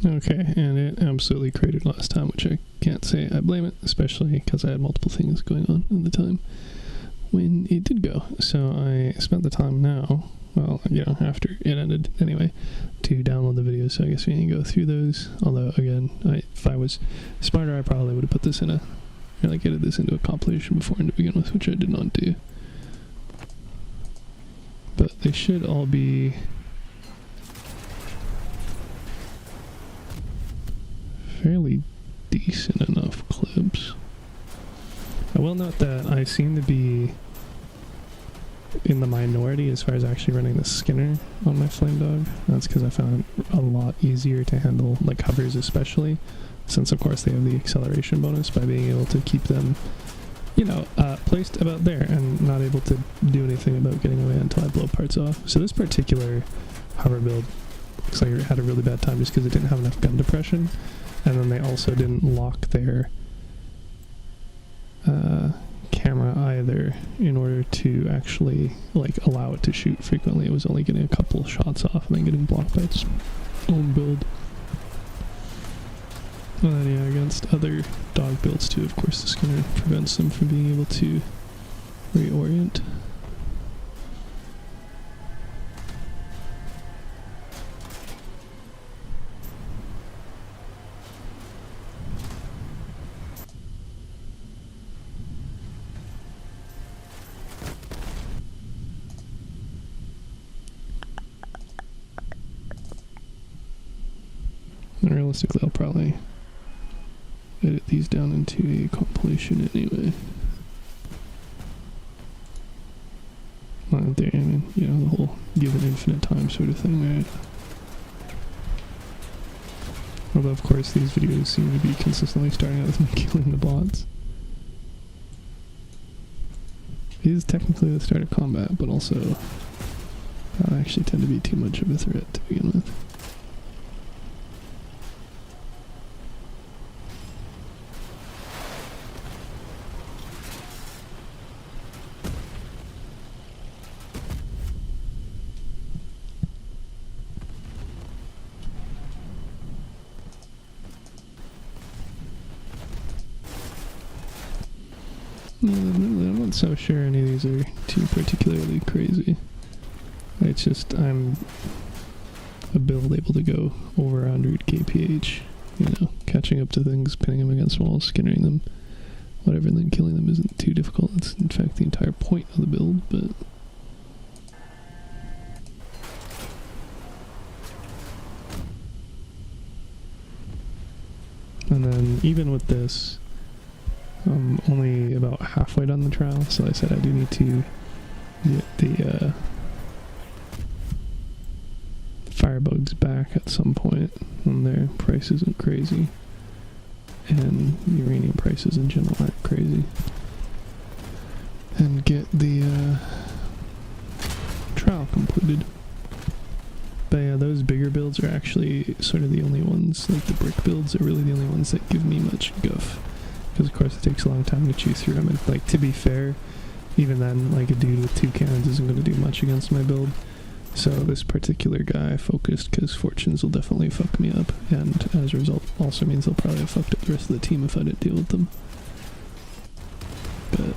Okay, and it absolutely cratered last time, which I can't say I blame it, especially because I had multiple things going on at the time when it did go. So I spent the time now, well, you know, after it ended anyway, to download the videos. So I guess we can go through those. Although, again, if I was smarter, I probably would have put this in a, or like edited this into a compilation before to begin with, which I did not do. But they should all be fairly decent enough clips. I will note that I seem to be in the minority as far as actually running the Skinner on my Flame Dog. That's because I found it a lot easier to handle, like hovers especially, since of course they have the acceleration bonus by being able to keep them, you know, placed about there and not able to do anything about getting away until I blow parts off. So this particular hover build looks like it had a really bad time just because it didn't have enough gun depression, and then they also didn't lock their camera either in order to actually like allow it to shoot frequently. It was only getting a couple shots off and then getting blocked by its own build. And then yeah, against other dog builds too, of course the Skinner prevents them from being able to reorient. And realistically, I'll probably edit these down into a compilation anyway. Not there, I mean, you know, the whole given infinite time sort of thing, right? Although, of course, these videos seem to be consistently starting out with me killing the bots. It is technically the start of combat, but also I actually tend to be too much of a threat to begin with. I'm not so sure any of these are too particularly crazy. It's just I'm a build able to go over 100 kph, you know, catching up to things, pinning them against walls, skinnering them, whatever, and then killing them isn't too difficult. That's in fact the entire point of the build, but and then even with this, I'm only about halfway done the trial, so I said I do need to get the firebugs back at some point when their price isn't crazy, and uranium prices in general aren't crazy, and get the trial completed. But yeah, those bigger builds are actually sort of the only ones, like the brick builds are really the only ones that give me much guff. Because of course it takes a long time to chew through them, and like, to be fair, even then, like, a dude with 2 cannons isn't going to do much against my build. So this particular guy I focused because fortunes will definitely fuck me up, and as a result also means they'll probably have fucked up the rest of the team if I didn't deal with them. But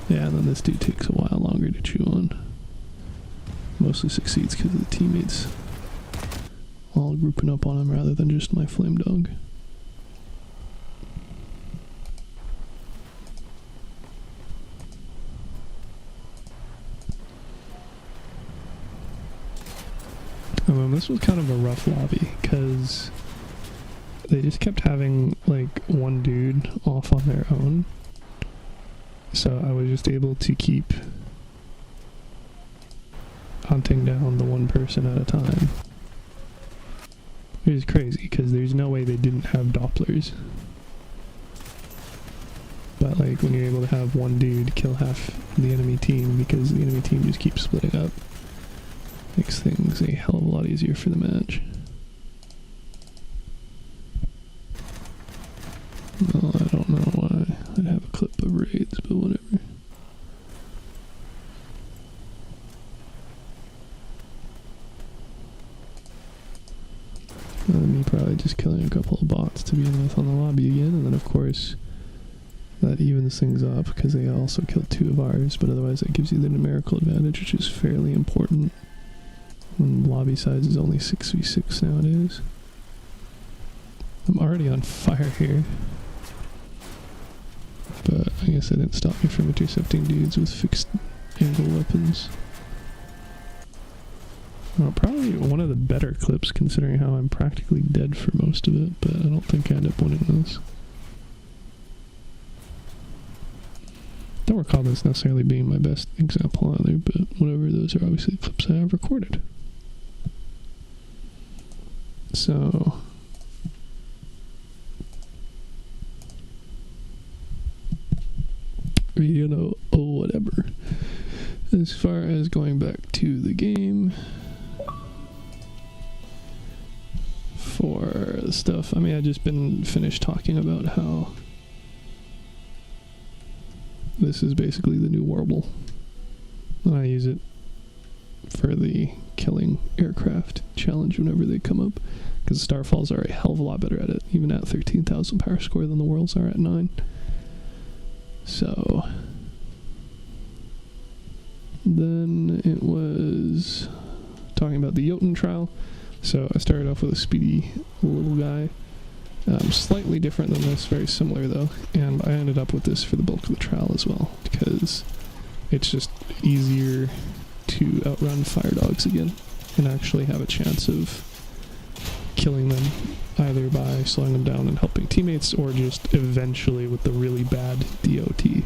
yeah, and then this dude takes a while longer to chew on. Mostly succeeds because of the teammates all grouping up on him rather than just my Flame Dog. This was kind of a rough lobby, because they just kept having, like, one dude off on their own. So I was just able to keep hunting down the one person at a time. It was crazy, because there's no way they didn't have Dopplers. But, like, when you're able to have one dude kill half the enemy team because the enemy team just keeps splitting up, makes things a hell of a lot easier for the match. No, I don't know why I'd have a clip of raids, but whatever. Me probably just killing a couple of bots to begin with on the lobby again, and then of course that evens things up because they also killed 2 of ours, but otherwise that gives you the numerical advantage, which is fairly important when lobby size is only 6v6 nowadays. I'm already on fire here, but I guess that didn't stop me from intercepting dudes with fixed angle weapons. Well, probably one of the better clips considering how I'm practically dead for most of it, but I don't think I end up winning this. Don't recall this necessarily being my best example either, but whatever, those are obviously the clips I have recorded. So, you know, whatever. As far as going back to the game, for stuff, I mean, I just been finished talking about how this is basically the new Warble, and I use it for the killing aircraft challenge whenever they come up, because Starfalls are a hell of a lot better at it, even at 13,000 power score, than the Worlds are at 9. So then it was talking about the Jotun trial. So I started off with a speedy little guy, slightly different than this, very similar though, and I ended up with this for the bulk of the trial as well, because it's just easier to outrun fire dogs again and actually have a chance of killing them, either by slowing them down and helping teammates, or just eventually with the really bad DOT.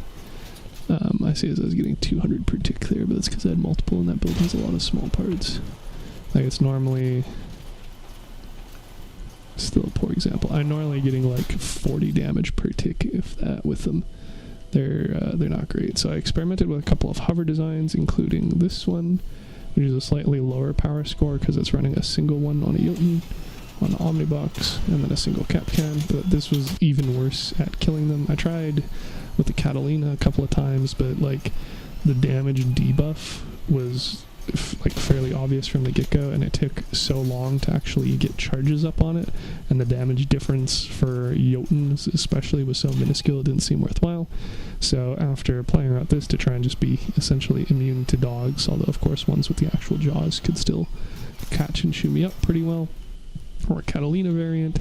I see as I was getting 200 per tick there, but that's because I had multiple, and that build has a lot of small parts. Like, it's normally still a poor example. I'm normally getting like 40 damage per tick, if that, with them. They're not great. So I experimented with a couple of hover designs, including this one, which is a slightly lower power score because it's running a single one on a Jotun, on the Omnibox, and then a single Capcan. But this was even worse at killing them. I tried with the Catalina a couple of times, but like the damage debuff was like fairly obvious from the get-go, and it took so long to actually get charges up on it, and the damage difference for Jotuns especially was so minuscule it didn't seem worthwhile. So after playing around this to try and just be essentially immune to dogs, although of course ones with the actual jaws could still catch and chew me up pretty well, or a Catalina variant,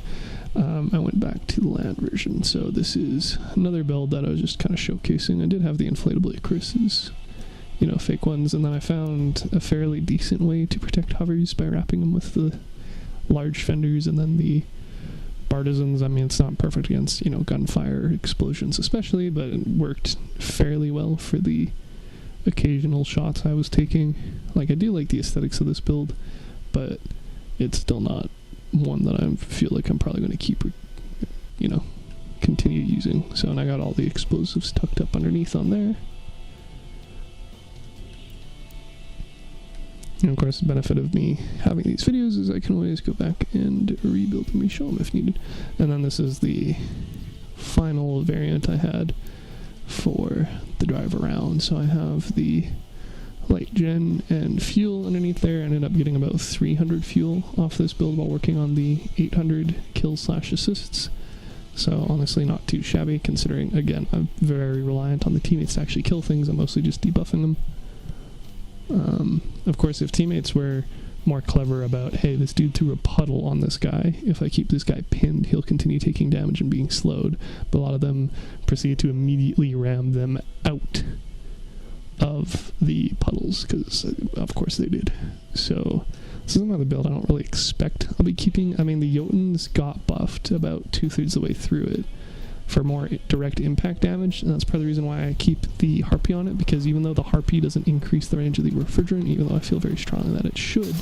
I went back to the land version. So this is another build that I was just kind of showcasing. I did have the inflatable Icaruses, you know, fake ones, and then I found a fairly decent way to protect hovers by wrapping them with the large fenders, and then the Bartizans. I mean, it's not perfect against, you know, gunfire explosions especially, but it worked fairly well for the occasional shots I was taking. Like, I do like the aesthetics of this build, but it's still not one that I feel like I'm probably going to keep, you know, continue using. So, and I got all the explosives tucked up underneath on there. And of course, the benefit of me having these videos is I can always go back and rebuild and reshow them if needed. And then this is the final variant I had for the drive around. So I have the light gen and fuel underneath there. I ended up getting about 300 fuel off this build while working on the 800 kills/assists. So honestly, not too shabby, considering, again, I'm very reliant on the teammates to actually kill things. I'm mostly just debuffing them. Of course, if teammates were more clever about, hey, this dude threw a puddle on this guy, if I keep this guy pinned, he'll continue taking damage and being slowed. But a lot of them proceed to immediately ram them out of the puddles, because of course they did. So this is another build I don't really expect I'll be keeping. I mean, the Jotuns got buffed about 2/3 of the way through it for more direct impact damage, and that's part of the reason why I keep the Harpy on it, because even though the Harpy doesn't increase the range of the refrigerant, even though I feel very strongly that it should,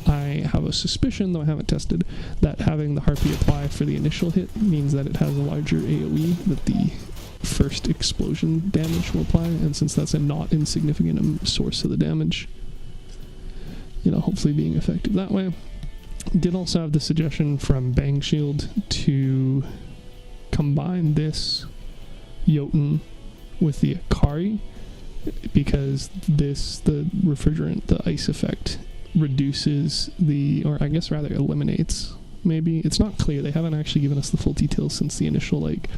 I have a suspicion, though I haven't tested, that having the Harpy apply for the initial hit means that it has a larger AoE that the first explosion damage will apply, and since that's a not insignificant source of the damage, you know, hopefully being effective that way. Did also have the suggestion from Bang Shield to combine this Jotun with the Akari, because the refrigerant, the ice effect, reduces the, or I guess rather eliminates maybe. It's not clear. They haven't actually given us the full details since the initial, like,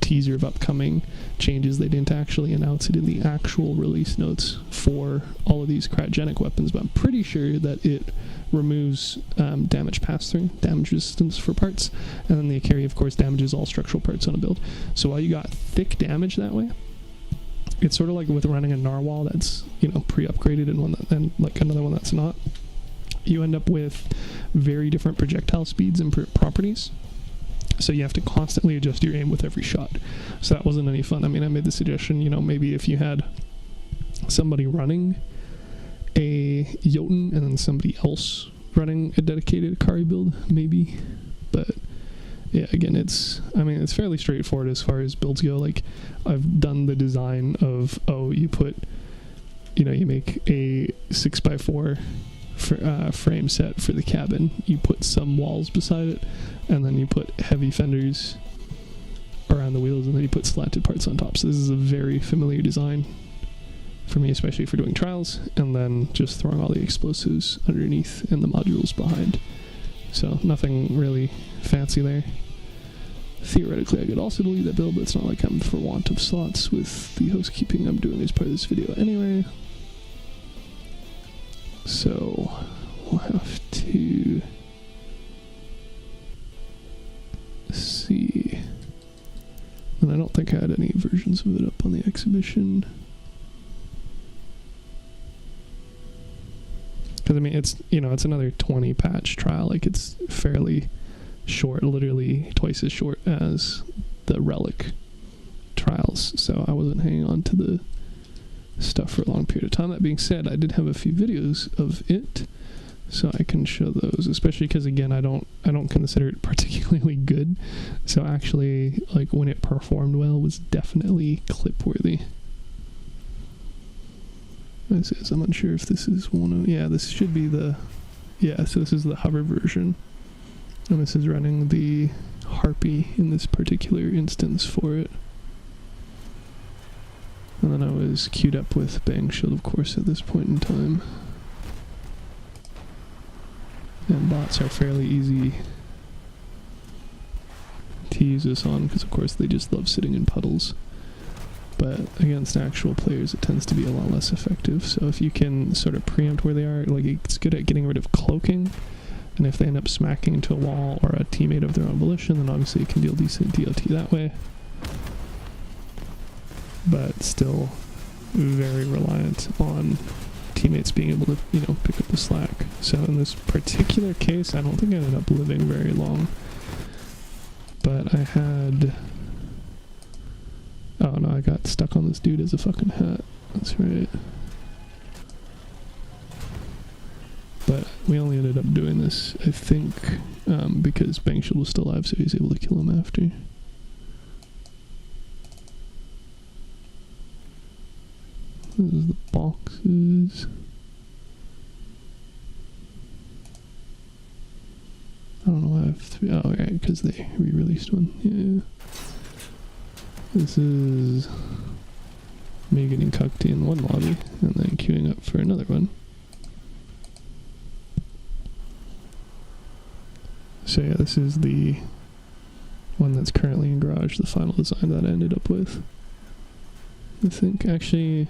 teaser of upcoming changes. They didn't actually announce it in the actual release notes for all of these cryogenic weapons, but I'm pretty sure that it removes damage pass-through, damage resistance for parts, and then the Akari, of course, damages all structural parts on a build. So while you got thick damage that way, it's sort of like with running a narwhal that's, you know, pre-upgraded and one that, and like another one that's not. You end up with very different projectile speeds and properties. So you have to constantly adjust your aim with every shot. So that wasn't any fun. I mean, I made the suggestion, you know, maybe if you had somebody running a Jotun and then somebody else running a dedicated Akari build, maybe. But yeah, again, it's fairly straightforward as far as builds go. Like, I've done the design of, you make a 6x4 frame set for the cabin. You put some walls beside it, and then you put heavy fenders around the wheels, and then you put slanted parts on top. So this is a very familiar design for me, especially for doing trials, and then just throwing all the explosives underneath and the modules behind. So nothing really fancy there. Theoretically, I could also delete that build, but it's not like I'm for want of slots with the housekeeping I'm doing as part of this video anyway. So we'll have to see. And I don't think I had any versions of it up on the exhibition. Because, I mean, it's another 20 patch trial. Like, it's fairly short, literally twice as short as the Relic trials. So I wasn't hanging on to the stuff for a long period of time. That being said, I did have a few videos of it, so I can show those, especially because, again, I don't consider it particularly good. So actually, like, when it performed well, was definitely clip worthy. This is, I'm unsure if this is one of, yeah, this should be the, yeah, so this is the hover version, and this is running the Harpy in this particular instance for it. And then I was queued up with Bang Shield, of course, at this point in time. And bots are fairly easy to use this on, because of course they just love sitting in puddles. But against actual players, it tends to be a lot less effective. So if you can sort of preempt where they are, like, it's good at getting rid of cloaking. And if they end up smacking into a wall or a teammate of their own volition, then obviously it can deal decent DLT that way. But still very reliant on teammates being able to, pick up the slack. So in this particular case, I don't think I ended up living very long. But I had... Oh no, I got stuck on this dude as a fucking hat. That's right. But we only ended up doing this, I think, because Bang Shield was still alive, so he was able to kill him after. This is the boxes. I don't know why I have three. Oh, right, because they re-released one. Yeah. This is me getting cucked in one lobby and then queuing up for another one. So yeah, this is the one that's currently in garage, the final design that I ended up with. I think, actually,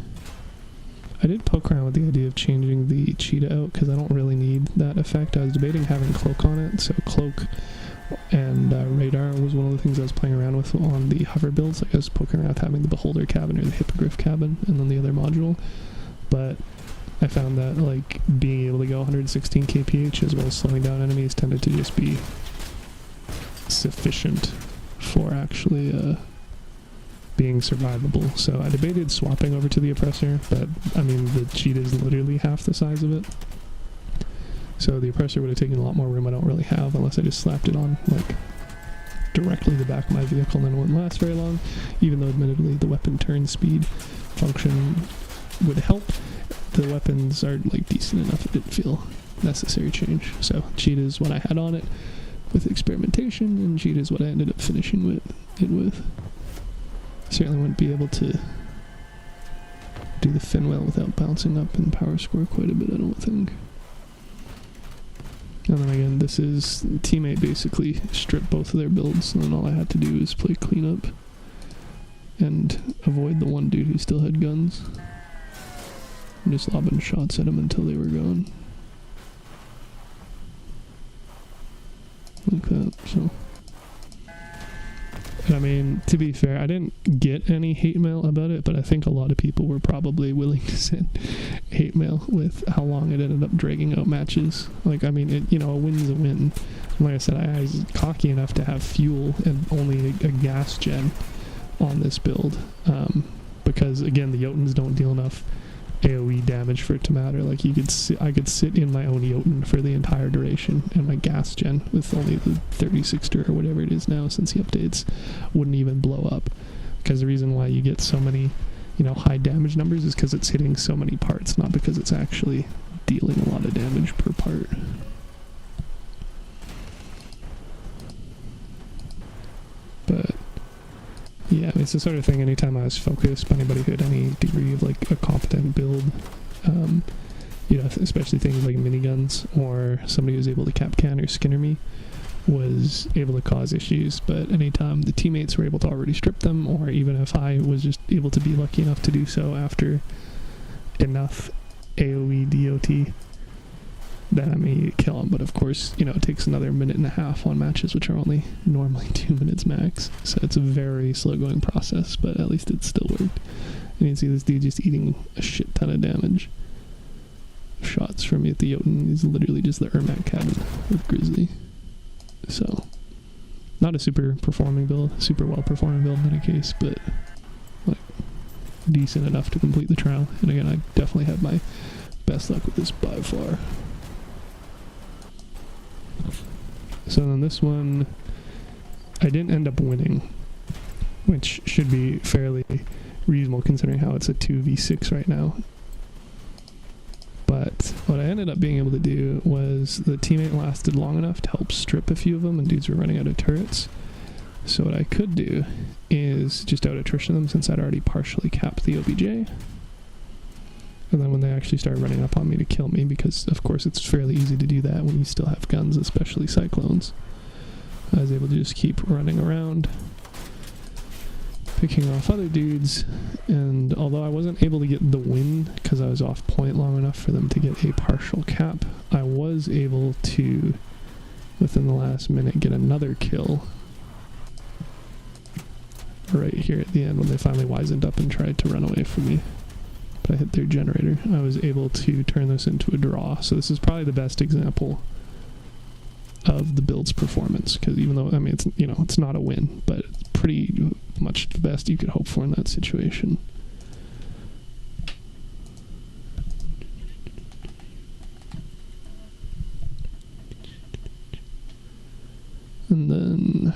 I did poke around with the idea of changing the cheetah out, because I don't really need that effect. I was debating having cloak on it, so cloak and radar was one of the things I was playing around with on the hover builds. Like, I was poking around with having the beholder cabin or the hippogriff cabin, and then the other module. But I found that, like, being able to go 116 kph as well as slowing down enemies tended to just be sufficient for actually being survivable. So I debated swapping over to the oppressor, but I mean, the cheetah is literally half the size of it. So the oppressor would have taken a lot more room I don't really have unless I just slapped it on, like, directly the back of my vehicle, and then it wouldn't last very long, even though admittedly the weapon turn speed function would help. The weapons are, like, decent enough. It didn't feel necessary change. So cheetah is what I had on it with experimentation, and cheetah is what I ended up finishing it with. Certainly wouldn't be able to do the fin well without bouncing up in power score quite a bit, I don't think. And then again, this is teammate basically stripped both of their builds, and then all I had to do is play cleanup and avoid the one dude who still had guns. I'm just lobbing shots at him until they were gone. Like that, so. I mean, to be fair, I didn't get any hate mail about it, but I think a lot of people were probably willing to send hate mail with how long it ended up dragging out matches. Like, I mean, a win's a win. Like I said, I was cocky enough to have fuel and only a gas gen on this build, because, again, the Jotuns don't deal enough AoE damage for it to matter. Like, I could sit in my own Jotun for the entire duration, and my gas gen with only the 36 or whatever it is now since the updates wouldn't even blow up. Because the reason why you get so many, high damage numbers is because it's hitting so many parts, not because it's actually dealing a lot of damage per part. But yeah, it's the sort of thing, anytime I was focused by anybody who had any degree of, like, a competent build, especially things like miniguns, or somebody who was able to cap can or skinner me, was able to cause issues. But anytime the teammates were able to already strip them, or even if I was just able to be lucky enough to do so after enough AoE DOT, then I may kill them. But of course, it takes another minute and a half on matches, which are only normally 2 minutes max. So it's a very slow going process, but at least it still worked. And you can see this dude just eating a shit ton of damage. Shots from me at the Jotun. He's literally just the Ermac cabin with Grizzly. So, not a super performing build, super well performing build in any case, but like decent enough to complete the trial. And again, I definitely had my best luck with this by far. So then this one, I didn't end up winning, which should be fairly reasonable considering how it's a 2v6 right now. But what I ended up being able to do was the teammate lasted long enough to help strip a few of them, and dudes were running out of turrets. So what I could do is just out attrition them, since I'd already partially capped the OBJ. And then when they actually started running up on me to kill me, because of course it's fairly easy to do that when you still have guns, especially cyclones, I was able to just keep running around, picking off other dudes. And although I wasn't able to get the win because I was off point long enough for them to get a partial cap, I was able to, within the last minute, get another kill right here at the end when they finally wisened up and tried to run away from me. But I hit their generator. I was able to turn this into a draw. So this is probably the best example of the build's performance, because even though, I mean, it's not a win, but it's pretty much the best you could hope for in that situation. And then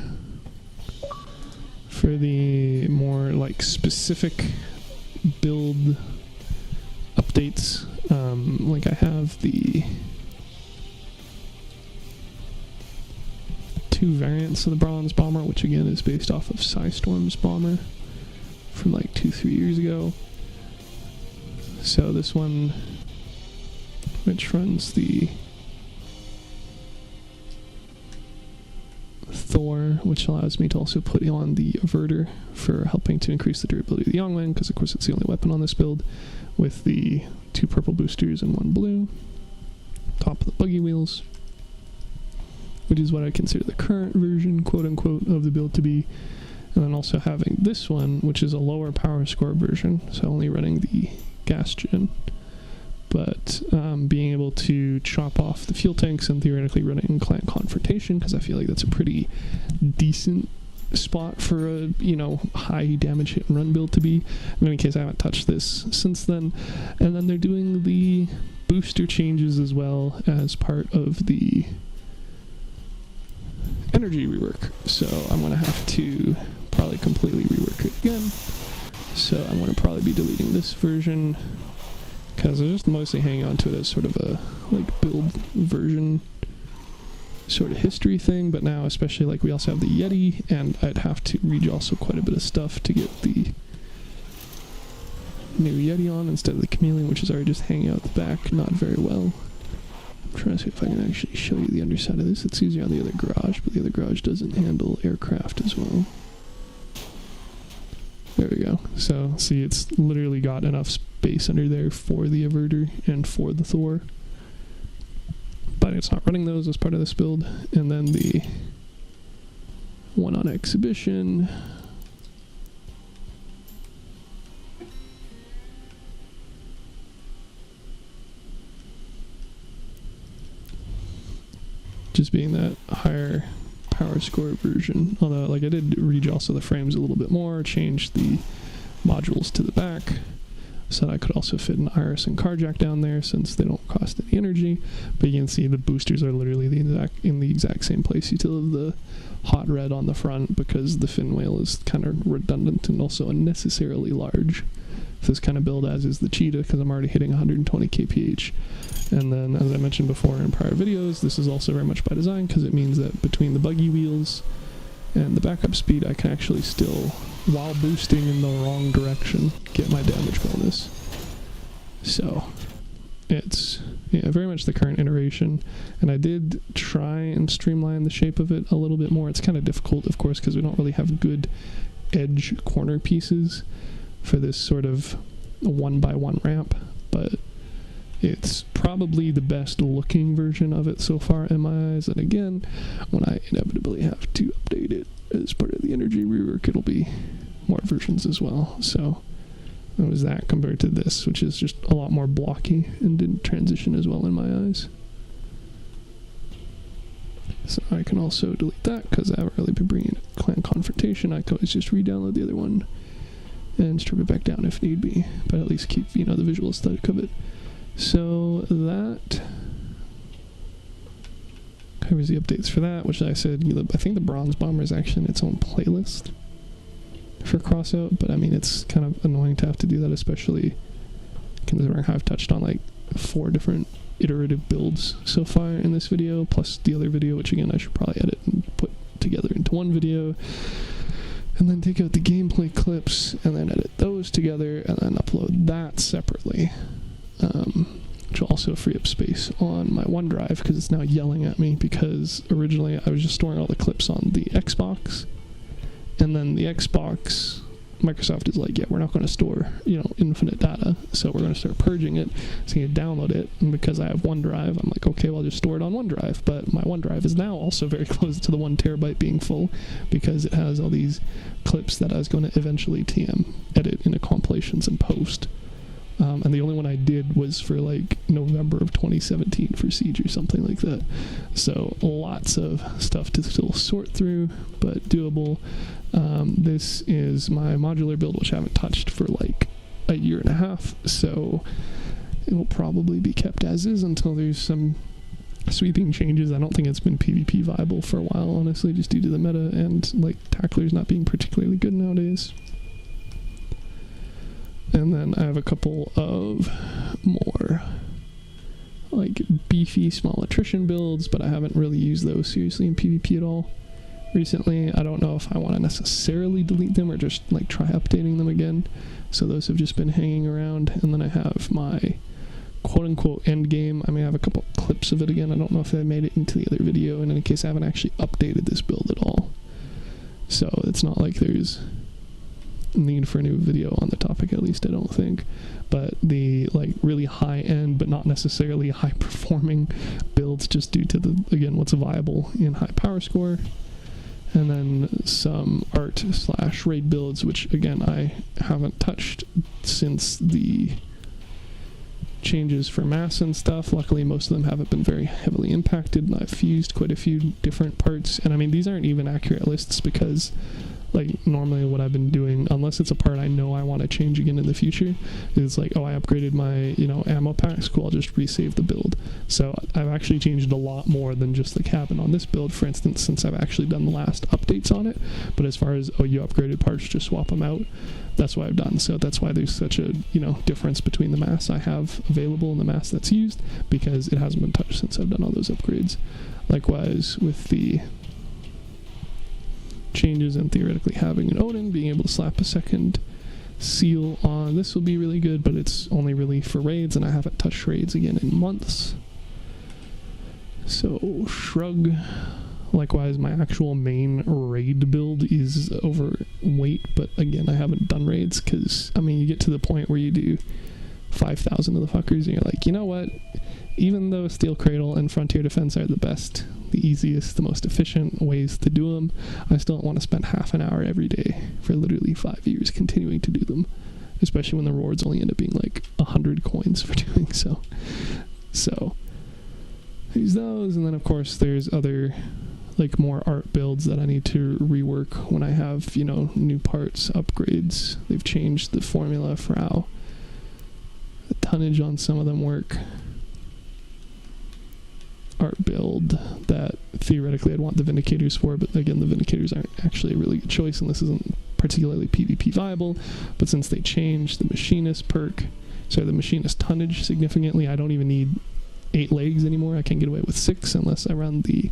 for the more like specific build updates, like I have the two variants of the Bronze Bomber, which again is based off of Psystorm's bomber from like 2-3 years ago. So this one, which runs the Thor, which allows me to also put on the Averter for helping to increase the durability of the Yongwen, because of course it's the only weapon on this build, with the 2 purple boosters and 1 blue. Top of the buggy wheels, which is what I consider the current version, quote-unquote, of the build to be. And then also having this one, which is a lower power score version, so only running the gas gen, but being able to chop off the fuel tanks and theoretically running Clan Confrontation, because I feel like that's a pretty decent spot for a, high damage hit and run build to be. In any case, I haven't touched this since then. And then they're doing the booster changes as well as part of the energy rework, so I'm going to have to probably completely rework it again. So I'm going to probably be deleting this version, because I was just mostly hanging on to it as sort of a like build version sort of history thing. But now, especially, like, we also have the Yeti, and I'd have to read also quite a bit of stuff to get the new Yeti on instead of the Chameleon, which is already just hanging out the back not very well. trying to see if I can actually show you the underside of this. It's easier on the other garage, but the other garage doesn't handle aircraft as well. There we go. So, see, it's literally got enough space under there for the Averter and for the Thor. But it's not running those as part of this build. And then the one on exhibition. Just being that higher power score version. Although, like, I did rejostle the frames a little bit more, change the modules to the back, so that I could also fit an Iris and car jack down there since they don't cost any energy. But you can see the boosters are literally in the exact same place you still have the hot red on the front, because the fin whale is kind of redundant and also unnecessarily large for this kind of build, as is the Cheetah, because I'm already hitting 120 kph. And then, as I mentioned before in prior videos, this is also very much by design, because it means that between the buggy wheels and the backup speed, I can actually still, while boosting in the wrong direction, get my damage bonus. So, it's very much the current iteration, and I did try and streamline the shape of it a little bit more. It's kind of difficult, of course, because we don't really have good edge corner pieces for this sort of 1x1 ramp, but it's probably the best looking version of it so far in my eyes. And again, when I inevitably have to update it as part of the energy rework, it'll be more versions as well. So that was that compared to this, which is just a lot more blocky and didn't transition as well in my eyes. So I can also delete that because I haven't really been bringing it clan confrontation. I can always just re-download the other one and strip it back down if need be, but at least keep, the visual aesthetic of it. So that covers the updates for that, which I said, I think the Bronze Bomber is actually in its own playlist for Crossout, but I mean, it's kind of annoying to have to do that, especially considering how I've touched on like 4 different iterative builds so far in this video, plus the other video, which again I should probably edit and put together into one video, and then take out the gameplay clips and then edit those together and then upload that separately. Which will also free up space on my OneDrive, because it's now yelling at me, because originally I was just storing all the clips on the Xbox, and then the Xbox, Microsoft is like, yeah, we're not going to store, infinite data, so we're going to start purging it, so you download it, and because I have OneDrive, I'm like, okay, well, I'll just store it on OneDrive, but my OneDrive is now also very close to the 1 terabyte being full, because it has all these clips that I was going to eventually edit into compilations and post. And the only one I did was for like November of 2017 for Siege or something like that. So lots of stuff to still sort through, but doable. This is my modular build, which I haven't touched for like a year and a half. So it will probably be kept as is until there's some sweeping changes. I don't think it's been PvP viable for a while, honestly, just due to the meta and like tacklers not being particularly good nowadays. And then I have a couple of more like beefy small attrition builds, but I haven't really used those seriously in PvP at all recently. I don't know if I want to necessarily delete them or just like try updating them again. So those have just been hanging around. And then I have my quote-unquote end game. I mean, I have a couple clips of it again. I don't know if I made it into the other video. In any case, I haven't actually updated this build at all. So it's not like there's need for a new video on the topic, at least I don't think. But the like really high end but not necessarily high performing builds, just due to the, again, what's viable in high power score. And then some art / raid builds, which again I haven't touched since the changes for mass and stuff. Luckily most of them haven't been very heavily impacted, and I've fused quite a few different parts. And I mean, these aren't even accurate lists, because like normally what I've been doing, unless it's a part I know I want to change again in the future, is like, oh, I upgraded my ammo packs, cool, I'll just resave the build. So I've actually changed a lot more than just the cabin on this build, for instance, since I've actually done the last updates on it. But as far as, oh, you upgraded parts, just swap them out, that's what I've done. So that's why there's such a difference between the mass I have available and the mass that's used, because it hasn't been touched since I've done all those upgrades. Likewise with the changes and theoretically having an Odin, being able to slap a second seal on this will be really good, but it's only really for raids, and I haven't touched raids again in months. So shrug. Likewise, my actual main raid build is overweight, but again, I haven't done raids because, I mean, you get to the point where you do 5,000 of the fuckers and you're like, you know what? Even though Steel Cradle and Frontier Defense are the best, the easiest, the most efficient ways to do them, I still don't want to spend half an hour every day for literally 5 years continuing to do them, especially when the rewards only end up being like 100 coins for doing so. So, use those, and then of course there's other like more art builds that I need to rework when I have, you know, new parts, upgrades. They've changed the formula for how the tonnage on some of them work. Art build that theoretically I'd want the Vindicators for, but again, the Vindicators aren't actually a really good choice, and this isn't particularly PvP viable. But since they changed the Machinist perk, so the Machinist tonnage significantly, I don't even need 8 legs anymore. I can get away with 6 unless I run the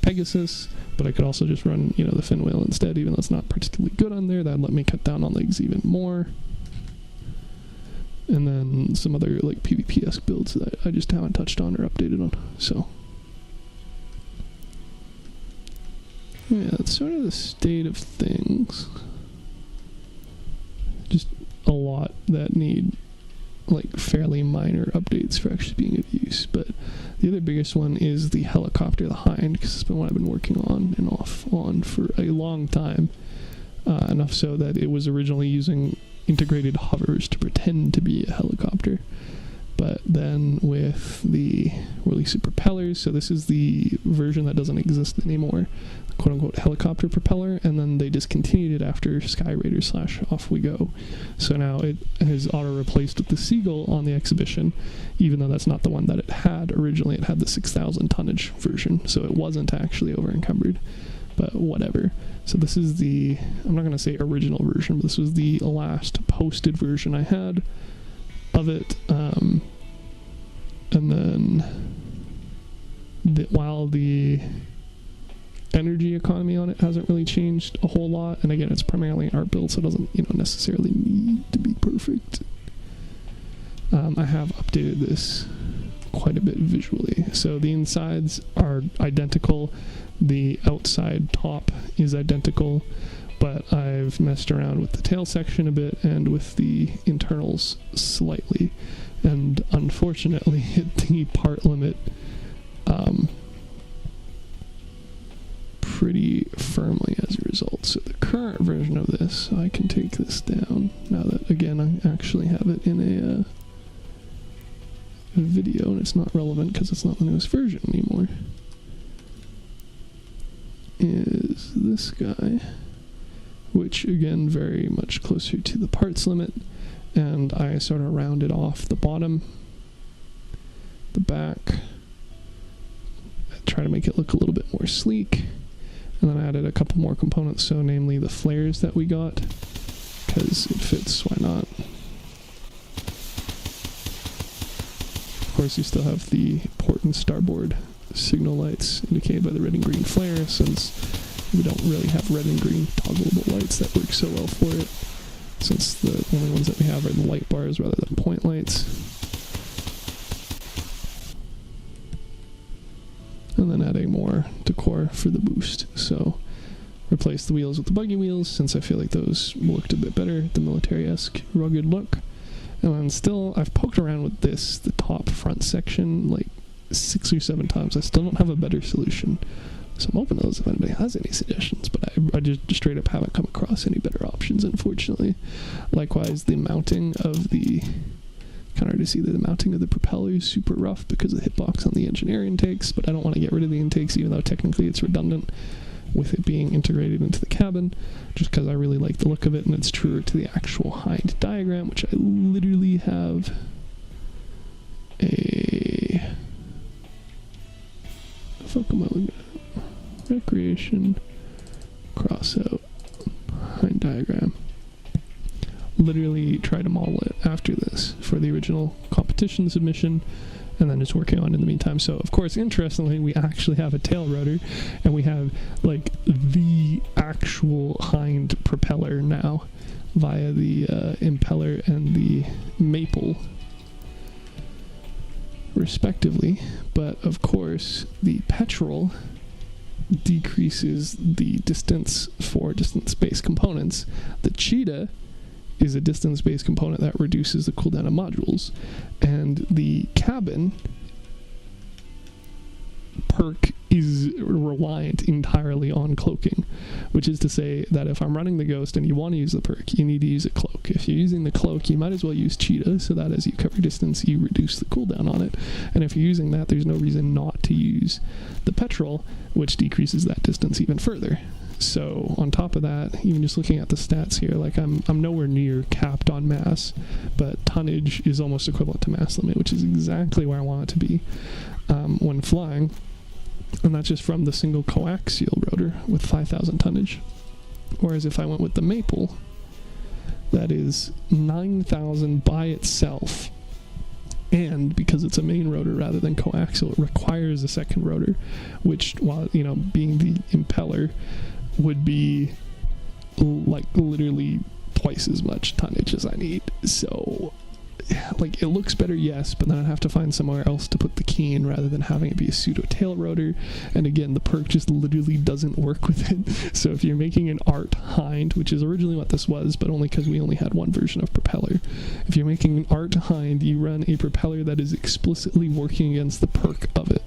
Pegasus, but I could also just run, you know, the fin whale instead, even though it's not particularly good on there. That'd let me cut down on legs even more. And then some other like PvP-esque builds that I just haven't touched on or updated on. So yeah, that's sort of the state of things. Just a lot that need like fairly minor updates for actually being of use. But the other biggest one is the helicopter, the Hind, because it's been what I've been working on and off on for a long time. Enough so that it was originally using integrated hovers to pretend to be a helicopter. But then with the release of propellers, so this is the version that doesn't exist anymore, quote-unquote helicopter propeller, and then they discontinued it after Sky Raider / Off We Go. So now it is auto-replaced with the Seagull on the exhibition, even though that's not the one that it had originally. It had the 6,000 tonnage version, so it wasn't actually over-encumbered, but whatever. So this is the, I'm not going to say original version, but this was the last posted version I had of it. And then while the energy economy on it hasn't really changed a whole lot, and again, it's primarily an art build, so it doesn't, you know, necessarily need to be perfect. I have updated this quite a bit visually. So the insides are identical, the outside top is identical, but I've messed around with the tail section a bit and with the internals slightly, and unfortunately hit the part limit pretty firmly as a result. So the current version of this, I can take this down now that, again, I actually have it in a video, and it's not relevant because it's not the newest version anymore, is this guy, which again very much closer to the parts limit, and I sort of rounded off the bottom, the back, I try to make it look a little bit more sleek, and then I added a couple more components, so namely the flares that we got, because it fits, why not. Of course, you still have the port and starboard signal lights indicated by the red and green flare, since we don't really have red and green toggleable lights that work so well for it, since the only ones that we have are the light bars rather than point lights. And then adding more decor for the boost. So replace the wheels with the buggy wheels, since I feel like those looked a bit better, the military-esque rugged look. And then still, I've poked around with this, the top front section, like 6 or 7 times. I still don't have a better solution. So I'm open to those if anybody has any suggestions, but I just straight up haven't come across any better options, unfortunately. Likewise, the mounting of the, kind of hard to see that the mounting of the propeller is super rough because of the hitbox on the engineer intakes, but I don't want to get rid of the intakes, even though technically it's redundant with it being integrated into the cabin, just because I really like the look of it, and it's truer to the actual Hind diagram, which I literally have a... What the fuck am I looking at? Recreation, Crossout, Hind diagram. Literally try to model it after this for the original competition submission, and then just working on it in the meantime. So, of course, interestingly, we actually have a tail rotor, and we have, like, the actual Hind propeller now via the impeller and the maple. respectively. But of course, the petrol decreases the distance for distance-based components. The cheetah is a distance-based component that reduces the cooldown of modules. And the cabin perk is reliant entirely on cloaking, which is to say that if I'm running the ghost and you want to use the perk, you need to use a cloak. If you're using the cloak, you might as well use cheetah, so that as you cover distance, you reduce the cooldown on it. And if you're using that, there's no reason not to use the petrol, which decreases that distance even further. So on top of that, even just looking at the stats here, like I'm nowhere near capped on mass, but tonnage is almost equivalent to mass limit, which is exactly where I want it to be when flying. And that's just from the single coaxial rotor with 5,000 tonnage. Whereas if I went with the maple, that is 9,000 by itself. And because it's a main rotor rather than coaxial, it requires a second rotor, which, while, you know, being the impeller, would be like literally twice as much tonnage as I need. So, like, it looks better, yes, but then I'd have to find somewhere else to put the key in rather than having it be a pseudo tail rotor. And again, the perk just literally doesn't work with it. So if you're making an art hind, which is originally what this was, but only because we only had one version of propeller, if you're making an art hind, you run a propeller that is explicitly working against the perk of it,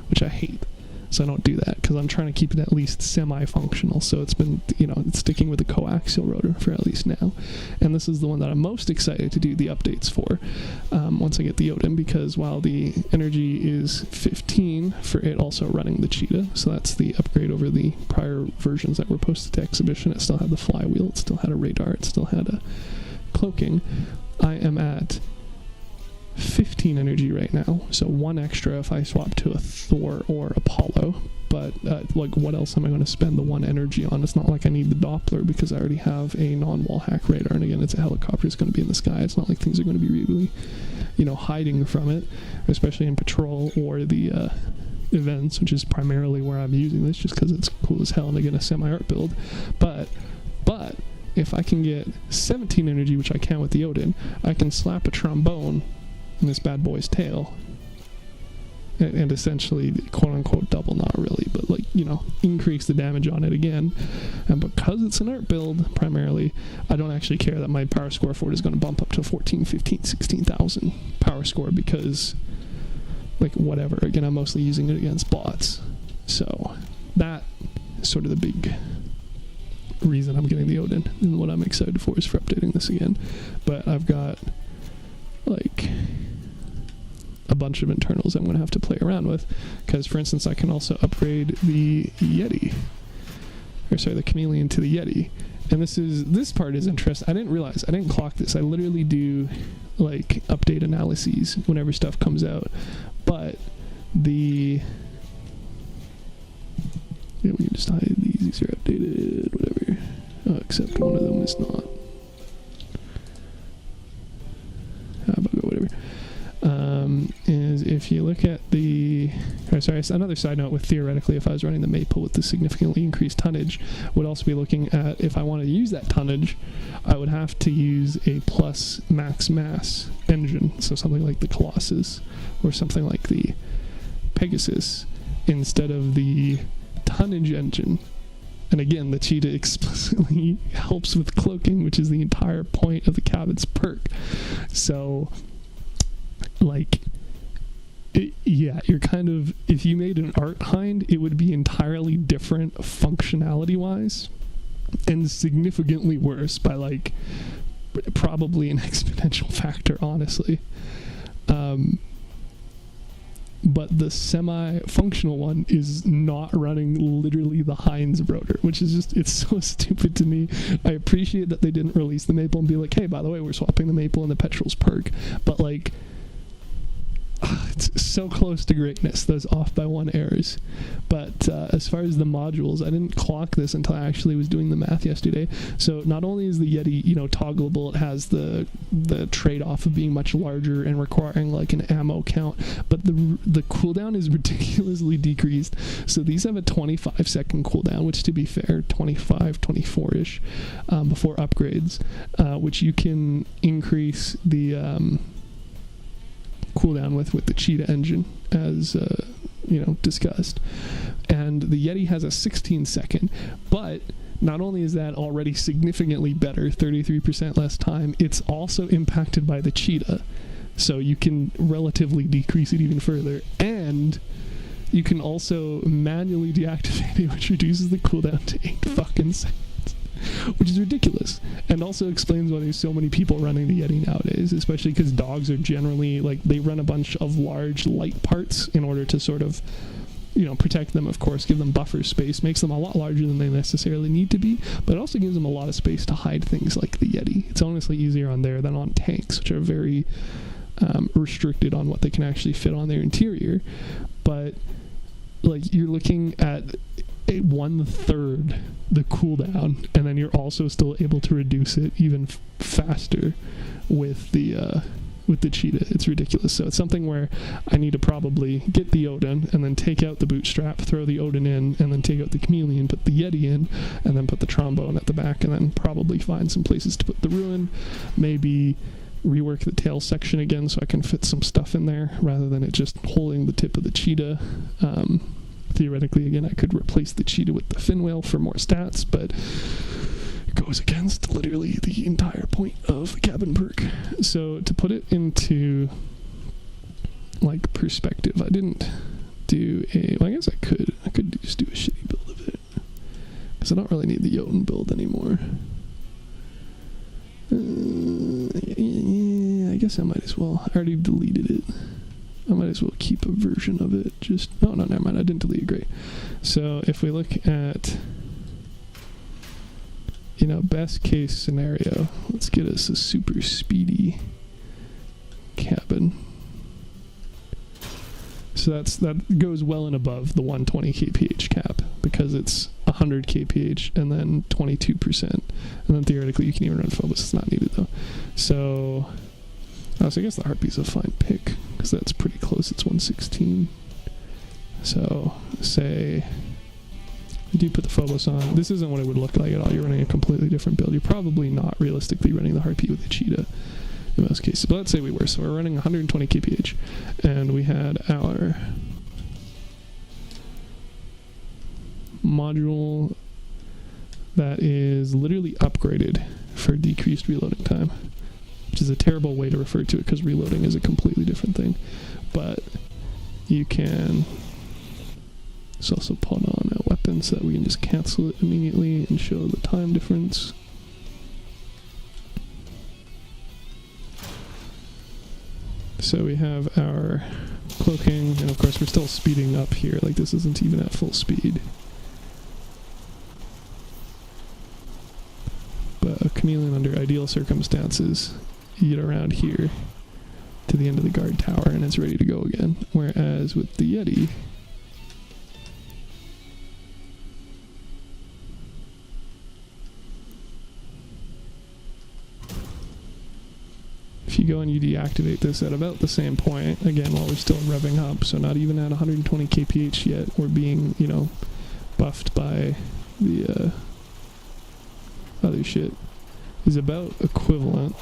which I hate. So I don't do that because I'm trying to keep it at least semi-functional. So it's been, you know, it's sticking with the coaxial rotor for at least now. And this is the one that I'm most excited to do the updates for once I get the Odin, because while the energy is 15 for it also running the cheetah, so that's the upgrade over the prior versions that were posted to exhibition. It still had the flywheel, it still had a radar, it still had a cloaking. I am at 15 energy right now, so one extra if I swap to a Thor or Apollo. But like, what else am I going to spend the one energy on? It's not like I need the Doppler because I already have a non-wall hack radar, and again, it's a helicopter, it's going to be in the sky. It's not like things are going to be really, you know, hiding from it, especially in patrol or the events, which is primarily where I'm using this, just because it's cool as hell and again a semi-art build. But if I can get 17 energy, which I can with the Odin, I can slap a trombone in this bad boy's tail and essentially quote-unquote double, not really, but like, you know, increase the damage on it again. And because it's an art build primarily, I don't actually care that my power score for it is going to bump up to 14, 15, 16,000 power score, because like, whatever, again, I'm mostly using it against bots. So that is sort of the big reason I'm getting the Odin, and what I'm excited for is for updating this again. But I've got like a bunch of internals I'm going to have to play around with, because for instance I can also upgrade the Yeti, or sorry, the Chameleon to the Yeti. And this part is interesting. I didn't clock this. I literally do like update analyses whenever stuff comes out, but we can just hide these are updated, whatever. Oh, except one of them is not. Whatever. Is if you look at the, another side note with theoretically, if I was running the Maple with the significantly increased tonnage, would also be looking at, if I wanted to use that tonnage, I would have to use a plus max mass engine, so something like the Colossus or something like the Pegasus, instead of the tonnage engine. And again, the cheetah explicitly helps with cloaking, which is the entire point of the cabin's perk. So, like, you're kind of, if you made an art hind, it would be entirely different functionality-wise, and significantly worse by, like, probably an exponential factor, honestly. But the semi-functional one is not running literally the Heinz rotor, which is just, it's so stupid to me. I appreciate that they didn't release the Maple and be like, hey, by the way, we're swapping the Maple and the Petrol's perk, but like, it's so close to greatness, those off by one errors. But as far as the modules, I didn't clock this until I actually was doing the math yesterday. So not only is the Yeti, you know, toggleable, it has the trade-off of being much larger and requiring like an ammo count, but the cooldown is ridiculously decreased. So these have a 25-second cooldown, which, to be fair, 25, 24-ish before upgrades, which you can increase the cooldown with the Cheetah engine, as discussed. And the Yeti has a 16-second, but not only is that already significantly better, 33% less time, it's also impacted by the Cheetah. So you can relatively decrease it even further. And you can also manually deactivate it, which reduces the cooldown to 8 fucking seconds. Which is ridiculous. And also explains why there's so many people running the Yeti nowadays, especially because dogs are generally, like, they run a bunch of large light parts in order to sort of, protect them, of course, give them buffer space, makes them a lot larger than they necessarily need to be, but it also gives them a lot of space to hide things like the Yeti. It's honestly easier on there than on tanks, which are very restricted on what they can actually fit on their interior. But, like, you're looking at 1/3 the cooldown, and then you're also still able to reduce it even faster with the Cheetah. It's ridiculous. So it's something where I need to probably get the Odin and then take out the bootstrap, throw the Odin in, and then take out the chameleon, put the Yeti in, and then put the trombone at the back, and then probably find some places to put the ruin. Maybe rework the tail section again so I can fit some stuff in there rather than it just holding the tip of the Cheetah. Theoretically, again, I could replace the Cheetah with the fin whale for more stats, but it goes against literally the entire point of the cabin perk. So to put it into, like, perspective, I didn't do I guess I could just do a shitty build of it, because I don't really need the Jotun build anymore. Yeah, I guess I might as well. I already deleted it. I might as well keep a version of it. No, never mind. I didn't delete it. Great. So if we look at, best case scenario, let's get us a super speedy cabin. So that goes well and above the 120 kph cap, because it's 100 kph and then 22%. And then theoretically you can even run Phobos. It's not needed though. So I guess the Harpy's a fine pick, because that's pretty close. It's 116. So, say you do put the Phobos on. This isn't what it would look like at all. You're running a completely different build. You're probably not realistically running the Harpy with the Cheetah in most cases. But let's say we were. So we're running 120 kph, and we had our module that is literally upgraded for decreased reloading time, which is a terrible way to refer to it because reloading is a completely different thing. But you can also put on a weapon so that we can just cancel it immediately and show the time difference. So we have our cloaking, and of course we're still speeding up here, like this isn't even at full speed. But a chameleon under ideal circumstances, you get around here to the end of the guard tower and it's ready to go again. Whereas with the Yeti, if you go and you deactivate this at about the same point, again while we're still revving up, so not even at 120 kph yet, we're being, buffed by the other shit, is about equivalent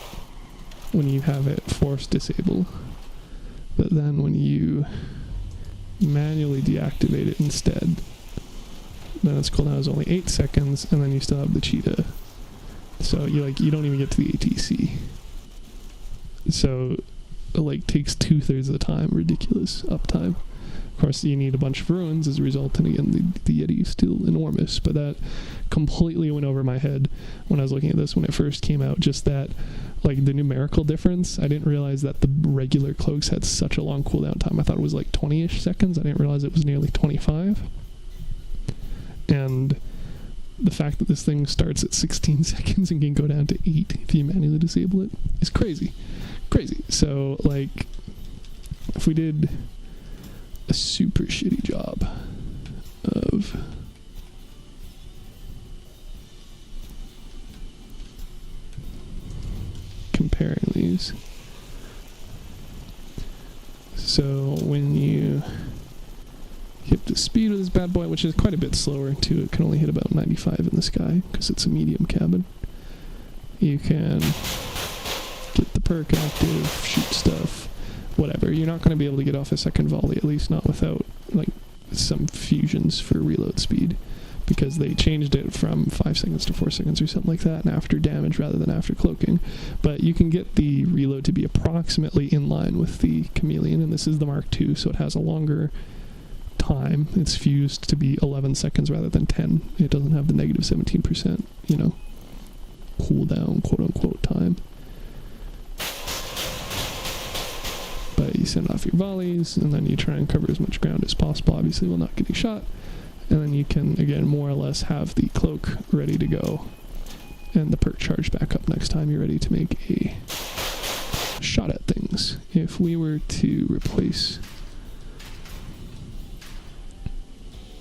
when you have it force disable. But then when you manually deactivate it instead, then its cooldown is only 8 seconds, and then you still have the Cheetah. So you don't even get to the ATC. So it takes 2/3 of the time. Ridiculous uptime. Of course, you need a bunch of ruins as a result, and again, the Yeti is still enormous, but that completely went over my head when I was looking at this when it first came out. Just that, the numerical difference, I didn't realize that the regular cloaks had such a long cooldown time. I thought it was 20-ish seconds. I didn't realize it was nearly 25. And the fact that this thing starts at 16 seconds and can go down to 8 if you manually disable it is crazy. Crazy. So, if we did a super shitty job of comparing these. So when you hit the speed of this bad boy, which is quite a bit slower too, it can only hit about 95 in the sky because it's a medium cabin. You can get the perk active, shoot stuff, whatever. You're not going to be able to get off a second volley, at least not without like some fusions for reload speed, because they changed it from 5 seconds to 4 seconds or something like that, and after damage rather than after cloaking. But you can get the reload to be approximately in line with the Chameleon, and this is the Mark II, so it has a longer time. It's fused to be 11 seconds rather than 10. It doesn't have the negative 17%, you know, cooldown, quote-unquote, time. But you send off your volleys, and then you try and cover as much ground as possible, obviously while not getting shot. And then you can, again, more or less have the cloak ready to go, and the perk charge back up next time you're ready to make a shot at things. If we were to replace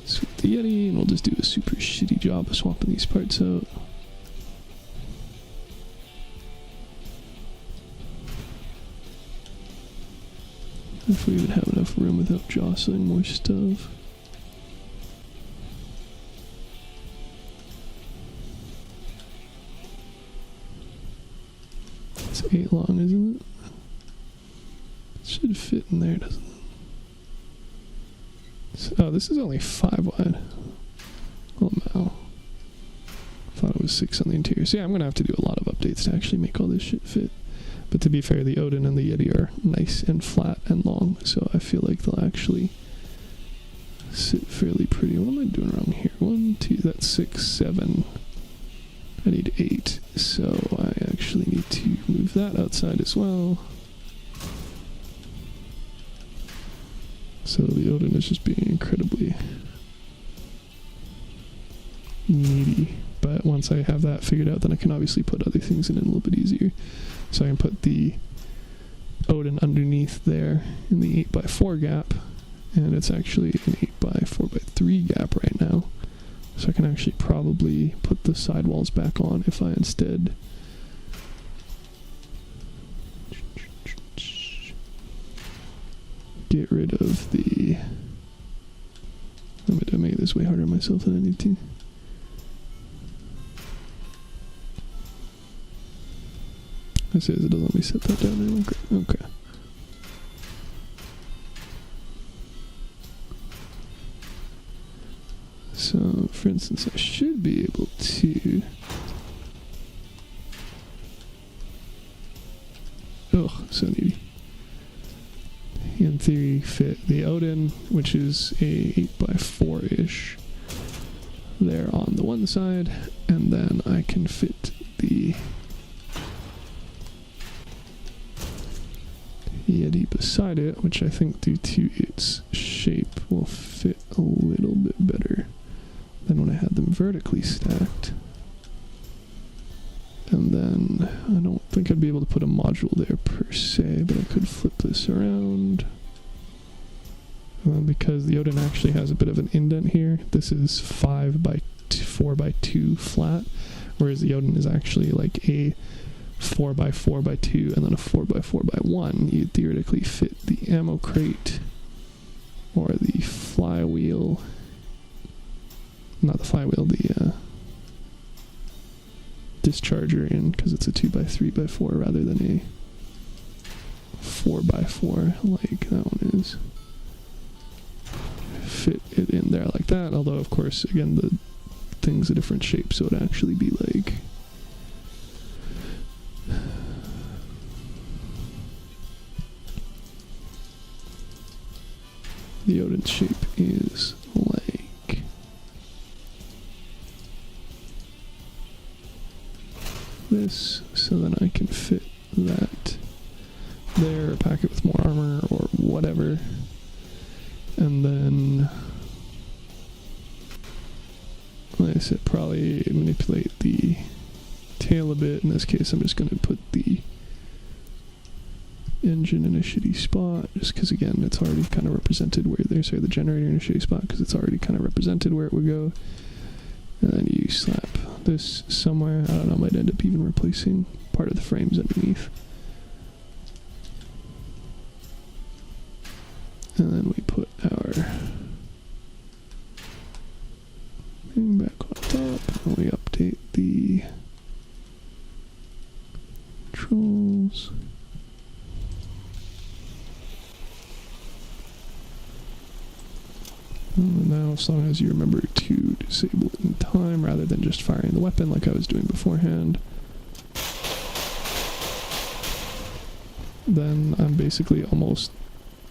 this with the Yeti, and we'll just do a super shitty job of swapping these parts out. If we even have enough room without jostling more stuff. It's 8 long, isn't it? It should fit in there, doesn't it? So, oh, this is only 5 wide. Oh no. Thought it was 6 on the interior. So yeah, I'm going to have to do a lot of updates to actually make all this shit fit. But to be fair, the Odin and the Yeti are nice and flat and long, so I feel like they'll actually sit fairly pretty. What am I doing wrong here? 1, 2, that's 6, 7. I need 8, so I actually need to move that outside as well. So the Odin is just being incredibly needy. But once I have that figured out, then I can obviously put other things in it a little bit easier. So I can put the Odin underneath there in the 8x4 gap, and it's actually an 8x4x3 gap right now. So I can actually probably put the sidewalls back on if I instead get rid of the... I'm going to make this way harder on myself than I need to. It says it doesn't let me set that down anymore. Okay. So, for instance, I should be able to... Oh, so needy. In theory, fit the Odin, which is a 8x4-ish, there on the one side, and then I can fit the Yeti beside it, which I think due to its shape will fit a little bit better than when I had them vertically stacked. And then I don't think I'd be able to put a module there per se, but I could flip this around. Because the Odin actually has a bit of an indent here. This is 5x4x2 flat, whereas the Odin is actually like a 4x4x2 and then a 4x4x1. You'd theoretically fit the ammo crate or the flywheel. Not the flywheel, the discharger in, because it's a 2x3x4 rather than a 4x4 like that one is. Fit it in there like that, although of course again the thing's a different shape, so it'd actually be like the Odin shape is like this, so then I can fit that there, or pack it with more armor or whatever, and then like I said, probably manipulate the tail a bit. In this case I'm just going to put the engine in a shitty spot, just because again it's already kind of represented where there's the generator in a shitty spot because it's already kind of represented where it would go. And then you slap this somewhere. I don't know, might end up even replacing part of the frames underneath. And then we put our thing back on top, and we update the controls. as long as you remember to disable it in time rather than just firing the weapon like I was doing beforehand, then I'm basically almost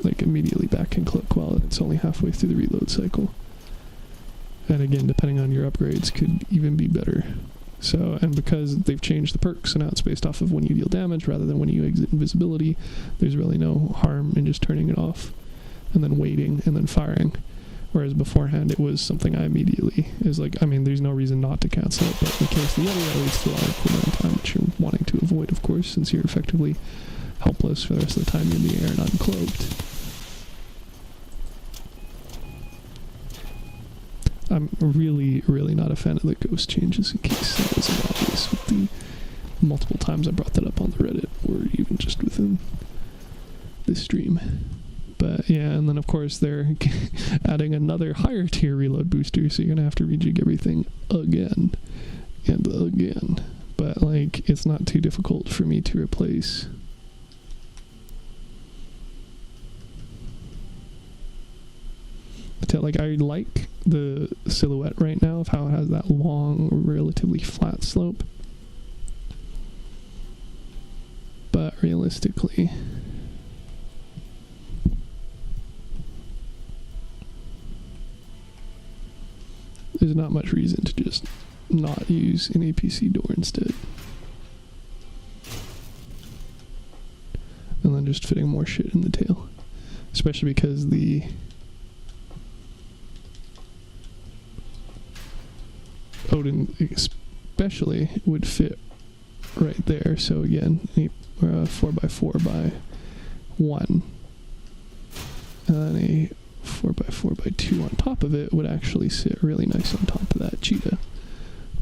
like immediately back in cloak while it's only halfway through the reload cycle. And again, depending on your upgrades, could even be better. So, and because they've changed the perks, so now it's based off of when you deal damage rather than when you exit invisibility, there's really no harm in just turning it off and then waiting and then firing. Whereas beforehand, it was something I immediately is like, I mean, there's no reason not to cancel it, but in case the Yeti, that leads to a lot of cooldown time, which you're wanting to avoid, of course, since you're effectively helpless for the rest of the time you're in the air and uncloaked. I'm really, really not a fan of the ghost changes, in case that wasn't obvious with the multiple times I brought that up on the Reddit, or even just within this stream. But yeah, and then of course they're adding another higher tier reload booster, so you're gonna have to rejig everything again and again. But like, it's not too difficult for me to replace. Like, I like the silhouette right now of how it has that long, relatively flat slope. But realistically, there's not much reason to just not use an APC door instead. And then just fitting more shit in the tail. Especially because the Odin especially would fit right there. So again, 4x4 by 1, and then a 4x4 by 2 on top of it would actually sit really nice on top of that cheetah.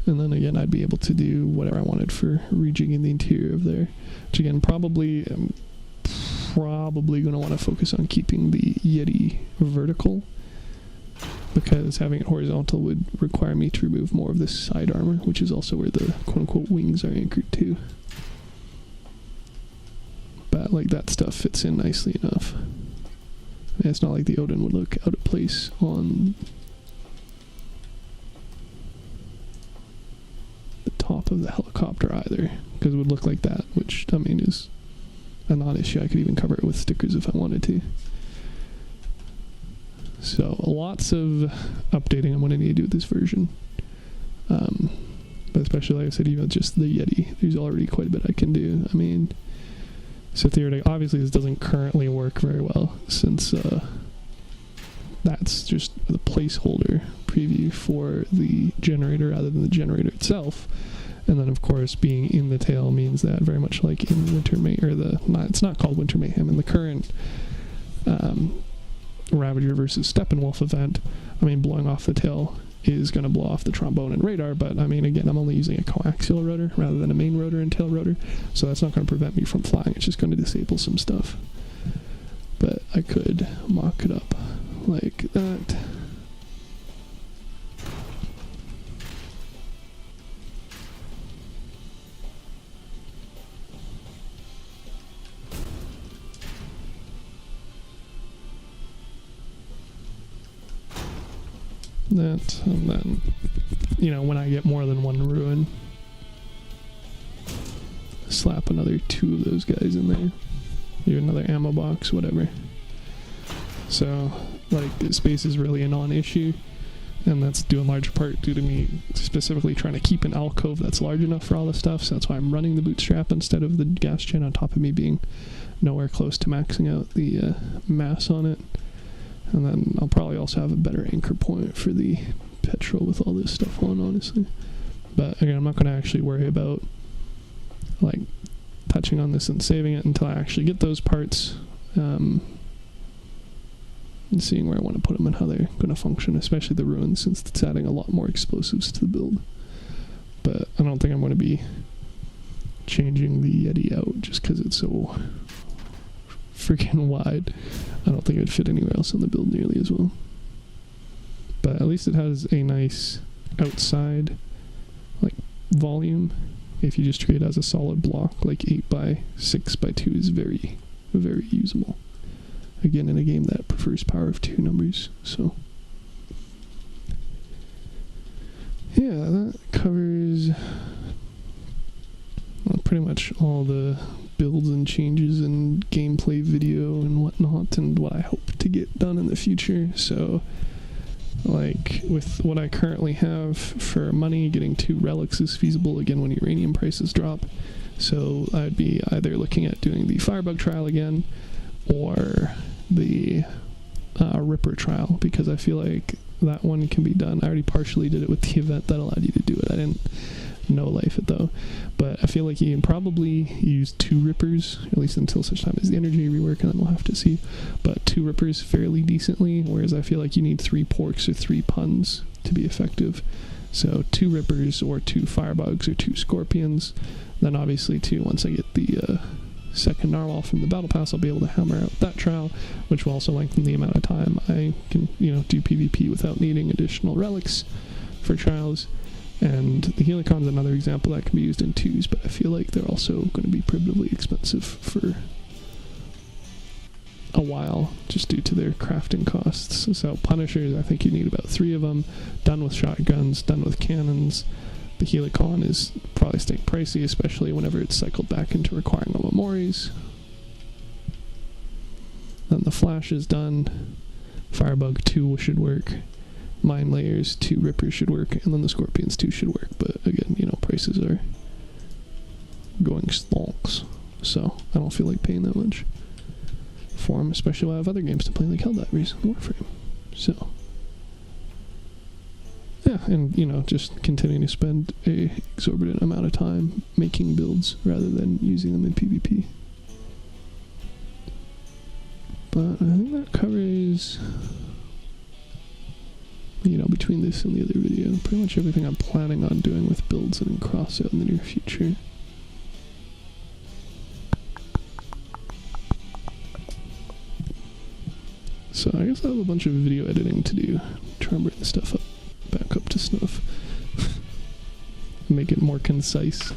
And then again, I'd be able to do whatever I wanted for rejigging the interior of there, which again, probably going to want to focus on keeping the Yeti vertical, because having it horizontal would require me to remove more of this side armor, which is also where the quote-unquote wings are anchored to. But like, that stuff fits in nicely enough. And it's not like the Odin would look out of place on the top of the helicopter either, because it would look like that, which, I mean, is a non-issue. I could even cover it with stickers if I wanted to. So lots of updating I'm going to need to do with this version. But especially, like I said, even just the Yeti, there's already quite a bit I can do. I mean, so theoretically, obviously this doesn't currently work very well, since that's just the placeholder preview for the generator rather than the generator itself. And then, of course, being in the tail means that very much like in Winter Mayhem, or it's not called Winter Mayhem, in the current Ravager versus Steppenwolf event, I mean, blowing off the tail is going to blow off the trombone and radar, but I mean, again, I'm only using a coaxial rotor rather than a main rotor and tail rotor, so that's not going to prevent me from flying. It's just going to disable some stuff. But I could mock it up like that. That, and then, you know, when I get more than one ruin, slap another 2 of those guys in there. Do another ammo box, whatever. So, like, space is really a non-issue, and that's due in large part due to me specifically trying to keep an alcove that's large enough for all this stuff, so that's why I'm running the bootstrap instead of the gas gen, on top of me being nowhere close to maxing out the mass on it. And then I'll probably also have a better anchor point for the petrol with all this stuff on, honestly. But again, I'm not going to actually worry about like touching on this and saving it until I actually get those parts, and seeing where I want to put them and how they're going to function, especially the ruins, since it's adding a lot more explosives to the build. But I don't think I'm going to be changing the Yeti out just because it's so freaking wide. I don't think it would fit anywhere else on the build nearly as well. But at least it has a nice outside like volume. If you just treat it as a solid block, like 8x6x2 is very, very usable. Again, in a game that prefers power of 2 numbers, so yeah, that covers pretty much all the builds and changes and gameplay video and whatnot, and what I hope to get done in the future. So, like, with what I currently have for money, getting 2 relics is feasible again when uranium prices drop. So I'd be either looking at doing the Firebug trial again, or the Ripper trial, because I feel like that one can be done. I already partially did it with the event that allowed you to do it. I didn't no-life it though, but I feel like you can probably use 2 Rippers, at least until such time as the energy rework, and then we'll have to see, but 2 Rippers fairly decently, whereas I feel like you need 3 Porks or 3 Puns to be effective. So 2 Rippers or 2 Firebugs or 2 Scorpions, then obviously too, once I get the second Narwhal from the Battle Pass, I'll be able to hammer out that trial, which will also lengthen the amount of time I can, do PvP without needing additional relics for trials. And the Helicon's another example that can be used in 2s, but I feel like they're also going to be prohibitively expensive for a while, just due to their crafting costs. So Punishers, I think you need about 3 of them, done with shotguns, done with cannons. The Helicon is probably staying pricey, especially whenever it's cycled back into requiring Memories. Then the Flash is done. Firebug 2 should work. Mine Layers 2 Rippers should work, and then the Scorpions 2 should work, but again, prices are going stonks, so I don't feel like paying that much for them, especially while I have other games to play like Helldivers and Warframe. So yeah, and just continuing to spend a exorbitant amount of time making builds rather than using them in PvP. But I think that covers, between this and the other video, pretty much everything I'm planning on doing with builds and in Crossout in the near future. So I guess I have a bunch of video editing to do, try and bring the stuff back up to snuff, make it more concise.